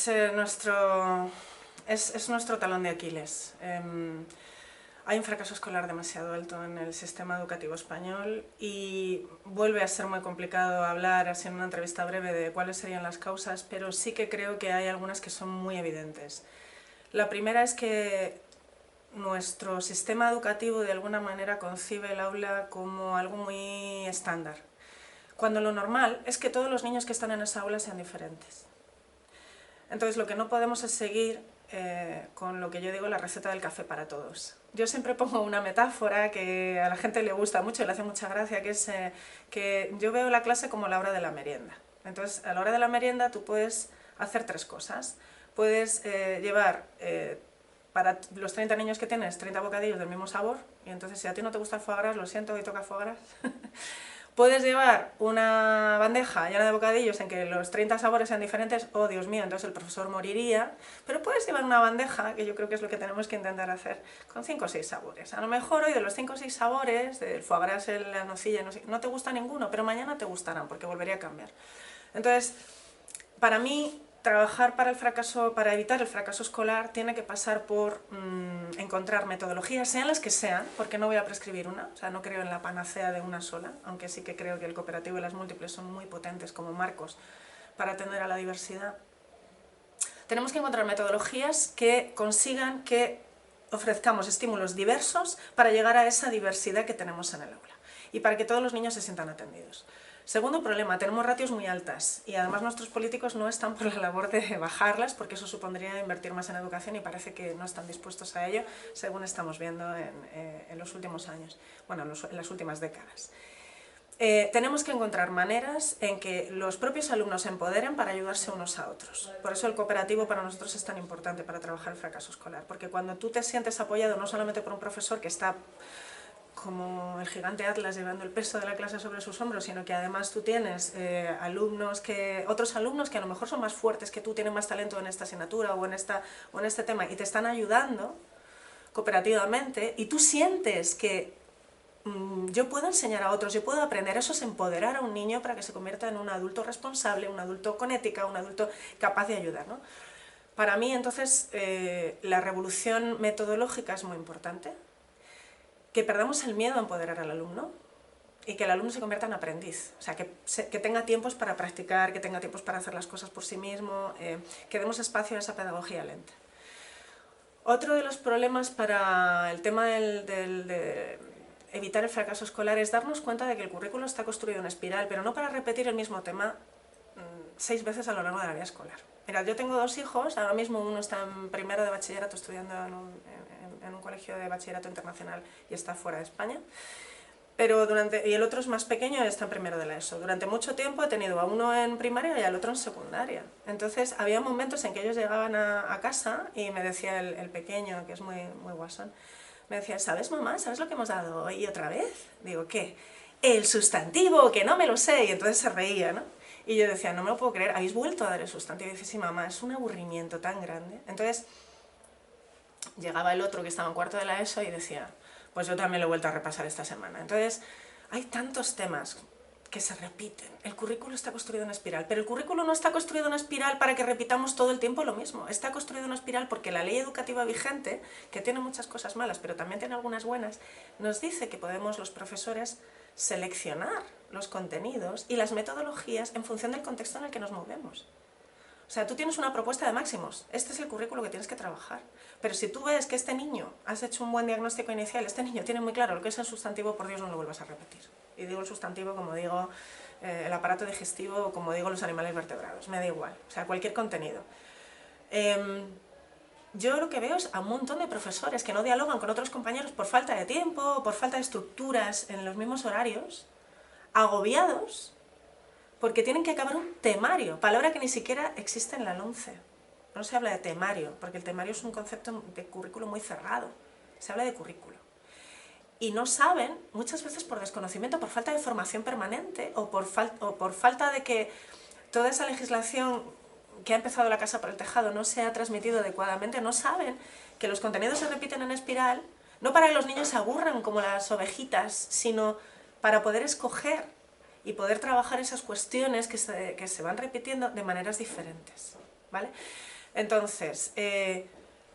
es nuestro talón de Aquiles. Hay un fracaso escolar demasiado alto en el sistema educativo español y vuelve a ser muy complicado hablar así en una entrevista breve de cuáles serían las causas, pero sí que creo que hay algunas que son muy evidentes. La primera es que nuestro sistema educativo de alguna manera concibe el aula como algo muy estándar, cuando lo normal es que todos los niños que están en esa aula sean diferentes. Entonces lo que no podemos es seguir con lo que yo digo la receta del café para todos. Yo siempre pongo una metáfora que a la gente le gusta mucho y le hace mucha gracia, que es que yo veo la clase como la hora de la merienda. Entonces a la hora de la merienda tú puedes hacer tres cosas. Puedes llevar para los 30 niños que tienes 30 bocadillos del mismo sabor, y entonces si a ti no te gusta el foie gras, lo siento, hoy toca foie gras. Puedes llevar una bandeja llena de bocadillos en que los 30 sabores sean diferentes, oh Dios mío, entonces el profesor moriría, pero puedes llevar una bandeja, que yo creo que es lo que tenemos que intentar hacer, con 5 o 6 sabores. A lo mejor hoy de los 5 o 6 sabores, del foie gras, la nocilla, no te gusta ninguno, pero mañana te gustarán, porque volvería a cambiar. Entonces, para mí, trabajar para evitar el fracaso escolar tiene que pasar por encontrar metodologías, sean las que sean, porque no voy a prescribir una, o sea, no creo en la panacea de una sola, aunque sí que creo que el cooperativo y las múltiples son muy potentes como marcos para atender a la diversidad. Tenemos que encontrar metodologías que consigan que ofrezcamos estímulos diversos para llegar a esa diversidad que tenemos en el aula y para que todos los niños se sientan atendidos. Segundo problema, tenemos ratios muy altas y además nuestros políticos no están por la labor de bajarlas, porque eso supondría invertir más en educación y parece que no están dispuestos a ello, según estamos viendo en los últimos años, bueno, en las últimas décadas. Tenemos que encontrar maneras en que los propios alumnos se empoderen para ayudarse unos a otros. Por eso el cooperativo para nosotros es tan importante para trabajar el fracaso escolar, porque cuando tú te sientes apoyado no solamente por un profesor que está como el gigante Atlas llevando el peso de la clase sobre sus hombros, sino que además tú tienes otros alumnos que a lo mejor son más fuertes que tú, tienen más talento en esta asignatura o en este tema y te están ayudando cooperativamente y tú sientes que yo puedo enseñar a otros, yo puedo aprender, eso es empoderar a un niño para que se convierta en un adulto responsable, un adulto con ética, un adulto capaz de ayudar, ¿no? Para mí entonces la revolución metodológica es muy importante, que perdamos el miedo a empoderar al alumno y que el alumno se convierta en aprendiz, o sea, que tenga tiempos para practicar, que tenga tiempos para hacer las cosas por sí mismo, que demos espacio a esa pedagogía lenta. Otro de los problemas para el tema de evitar el fracaso escolar es darnos cuenta de que el currículo está construido en espiral, pero no para repetir el mismo tema 6 veces a lo largo de la vida escolar. Mira, yo tengo 2 hijos, ahora mismo uno está en primero de bachillerato estudiando en un colegio de bachillerato internacional y está fuera de España, y el otro es más pequeño y está en primero de la ESO. Durante mucho tiempo he tenido a uno en primaria y al otro en secundaria. Entonces había momentos en que ellos llegaban a casa y me decía el pequeño, que es muy, muy guasón, me decía, ¿sabes, mamá? ¿Sabes lo que hemos dado hoy otra vez? Digo, ¿qué? El sustantivo, que no me lo sé. Y entonces se reía, ¿no? Y yo decía, no me lo puedo creer, ¿habéis vuelto a dar el sustantivo? Y dice, sí, mamá, es un aburrimiento tan grande. Entonces llegaba el otro que estaba en cuarto de la ESO y decía, pues yo también lo he vuelto a repasar esta semana. Entonces hay tantos temas que se repiten. El currículo está construido en espiral, pero el currículo no está construido en espiral para que repitamos todo el tiempo lo mismo. Está construido en espiral porque la ley educativa vigente, que tiene muchas cosas malas, pero también tiene algunas buenas, nos dice que podemos los profesores seleccionar los contenidos y las metodologías en función del contexto en el que nos movemos. O sea, tú tienes una propuesta de máximos, este es el currículo que tienes que trabajar. Pero si tú ves que este niño, has hecho un buen diagnóstico inicial, este niño tiene muy claro lo que es el sustantivo, por Dios no lo vuelvas a repetir. Y digo el sustantivo como digo el aparato digestivo o como digo los animales vertebrados, me da igual, o sea, cualquier contenido. Yo lo que veo es a un montón de profesores que no dialogan con otros compañeros por falta de tiempo, por falta de estructuras en los mismos horarios, agobiados, porque tienen que acabar un temario, palabra que ni siquiera existe en la LOMCE. No se habla de temario, porque el temario es un concepto de currículo muy cerrado. Se habla de currículo. Y no saben, muchas veces por desconocimiento, por falta de formación permanente, o por falta de que toda esa legislación que ha empezado la casa por el tejado no se ha transmitido adecuadamente, no saben que los contenidos se repiten en espiral, no para que los niños se aburran como las ovejitas, sino para poder escoger y poder trabajar esas cuestiones que se van repitiendo de maneras diferentes, ¿vale? Entonces,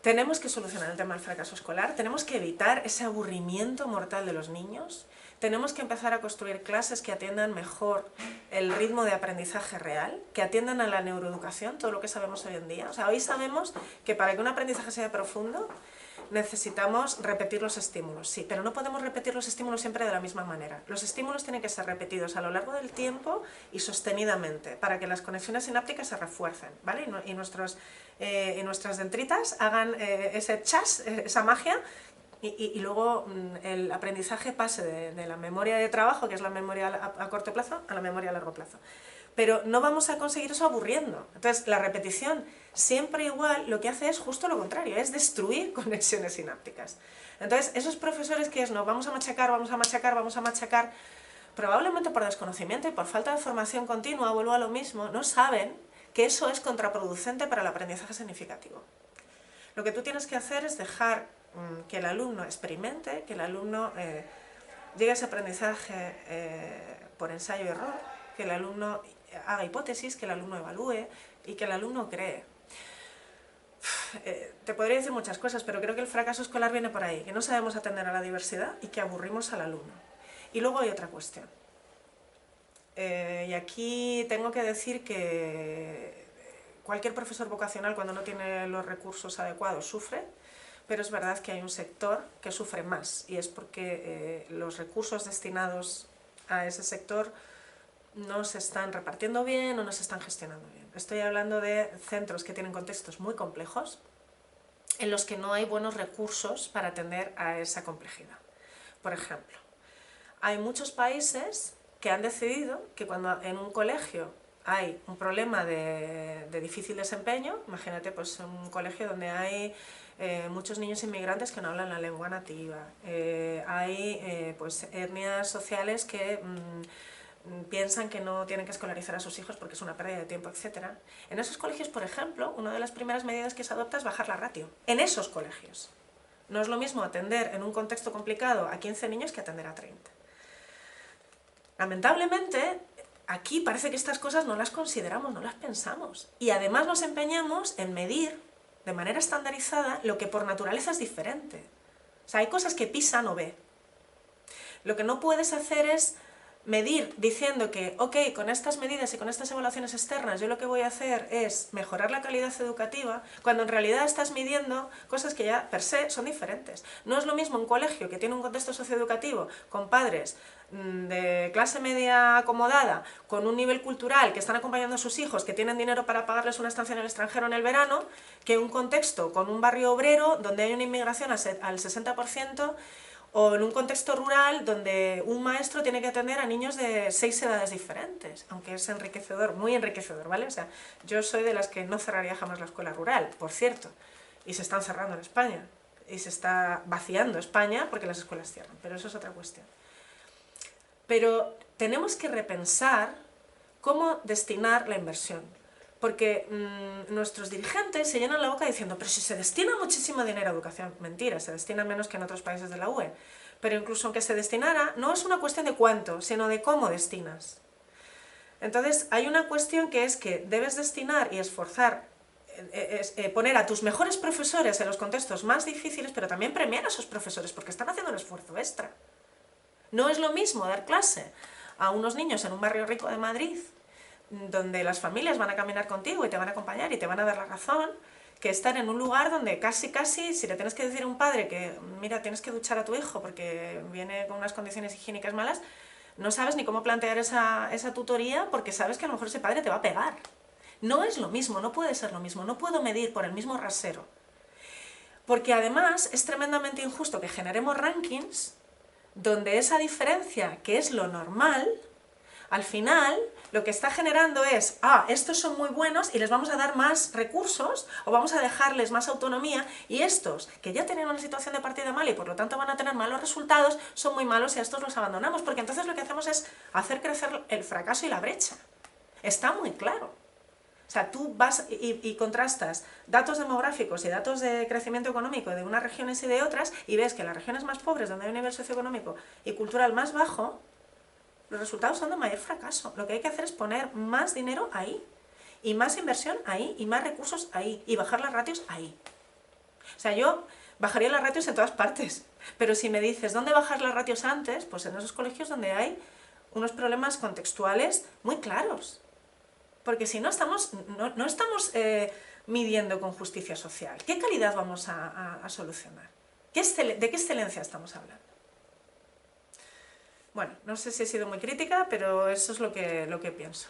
tenemos que solucionar el tema del fracaso escolar, tenemos que evitar ese aburrimiento mortal de los niños, tenemos que empezar a construir clases que atiendan mejor el ritmo de aprendizaje real, que atiendan a la neuroeducación, todo lo que sabemos hoy en día. O sea, hoy sabemos que para que un aprendizaje sea profundo necesitamos repetir los estímulos, sí, pero no podemos repetir los estímulos siempre de la misma manera. Los estímulos tienen que ser repetidos a lo largo del tiempo y sostenidamente, para que las conexiones sinápticas se refuercen, ¿vale? Y nuestras dendritas hagan ese chas, esa magia, y luego el aprendizaje pase de la memoria de trabajo, que es la memoria a corto plazo, a la memoria a largo plazo. Pero no vamos a conseguir eso aburriendo. Entonces, la repetición siempre igual lo que hace es justo lo contrario, es destruir conexiones sinápticas. Entonces, esos profesores que es, no, vamos a machacar, vamos a machacar, vamos a machacar, probablemente por desconocimiento y por falta de formación continua, vuelvo a lo mismo, no saben que eso es contraproducente para el aprendizaje significativo. Lo que tú tienes que hacer es dejar que el alumno experimente, que el alumno llegue a ese aprendizaje por ensayo y error, que el alumno haga hipótesis, que el alumno evalúe y que el alumno cree. Te podría decir muchas cosas, pero creo que el fracaso escolar viene por ahí, que no sabemos atender a la diversidad y que aburrimos al alumno. Y luego hay otra cuestión. Y aquí tengo que decir que cualquier profesor vocacional, cuando no tiene los recursos adecuados, sufre, pero es verdad que hay un sector que sufre más, y es porque los recursos destinados a ese sector no se están repartiendo bien o no se están gestionando bien. Estoy hablando de centros que tienen contextos muy complejos, en los que no hay buenos recursos para atender a esa complejidad. Por ejemplo, hay muchos países que han decidido que cuando en un colegio hay un problema de difícil desempeño, imagínate pues un colegio donde hay muchos niños inmigrantes que no hablan la lengua nativa, hay pues etnias sociales que piensan que no tienen que escolarizar a sus hijos porque es una pérdida de tiempo, etc. En esos colegios, por ejemplo, una de las primeras medidas que se adopta es bajar la ratio. En esos colegios. No es lo mismo atender en un contexto complicado a 15 niños que atender a 30. Lamentablemente, aquí parece que estas cosas no las consideramos, no las pensamos. Y además nos empeñamos en medir de manera estandarizada lo que por naturaleza es diferente. O sea, hay cosas que PISA no ve. Lo que no puedes hacer es medir diciendo que, ok, con estas medidas y con estas evaluaciones externas yo lo que voy a hacer es mejorar la calidad educativa, cuando en realidad estás midiendo cosas que ya per se son diferentes. No es lo mismo un colegio que tiene un contexto socioeducativo con padres de clase media acomodada, con un nivel cultural, que están acompañando a sus hijos, que tienen dinero para pagarles una estancia en el extranjero en el verano, que un contexto con un barrio obrero donde hay una inmigración al 60%, o en un contexto rural donde un maestro tiene que atender a niños de 6 edades diferentes, aunque es enriquecedor, muy enriquecedor, ¿vale? O sea, yo soy de las que no cerraría jamás la escuela rural, por cierto, y se están cerrando en España, y se está vaciando España porque las escuelas cierran, pero eso es otra cuestión. Pero tenemos que repensar cómo destinar la inversión, porque nuestros dirigentes se llenan la boca diciendo pero si se destina muchísimo dinero a educación. Mentira, se destina menos que en otros países de la UE, pero incluso aunque se destinara, no es una cuestión de cuánto, sino de cómo destinas. Entonces hay una cuestión que es que debes destinar y esforzar, poner a tus mejores profesores en los contextos más difíciles, pero también premiar a esos profesores porque están haciendo un esfuerzo extra. No es lo mismo dar clase a unos niños en un barrio rico de Madrid, donde las familias van a caminar contigo y te van a acompañar y te van a dar la razón, que estar en un lugar donde casi, si le tienes que decir a un padre que, mira, tienes que duchar a tu hijo porque viene con unas condiciones higiénicas malas, no sabes ni cómo plantear esa tutoría porque sabes que a lo mejor ese padre te va a pegar. No es lo mismo, no puede ser lo mismo, no puedo medir por el mismo rasero. Porque además es tremendamente injusto que generemos rankings donde esa diferencia, que es lo normal, al final lo que está generando es, estos son muy buenos y les vamos a dar más recursos o vamos a dejarles más autonomía, y estos, que ya tienen una situación de partida mala y por lo tanto van a tener malos resultados, son muy malos y a estos los abandonamos, porque entonces lo que hacemos es hacer crecer el fracaso y la brecha. Está muy claro. O sea, tú vas y contrastas datos demográficos y datos de crecimiento económico de unas regiones y de otras y ves que las regiones más pobres, donde hay un nivel socioeconómico y cultural más bajo, los resultados son de mayor fracaso. Lo que hay que hacer es poner más dinero ahí. Y más inversión ahí, y más recursos ahí, y bajar las ratios ahí. O sea, yo bajaría las ratios en todas partes, pero si me dices dónde bajar las ratios antes, pues en esos colegios donde hay unos problemas contextuales muy claros. Porque si no estamos, no estamos midiendo con justicia social. ¿Qué calidad vamos a solucionar? ¿De qué excelencia estamos hablando? Bueno, no sé si he sido muy crítica, pero eso es lo que pienso.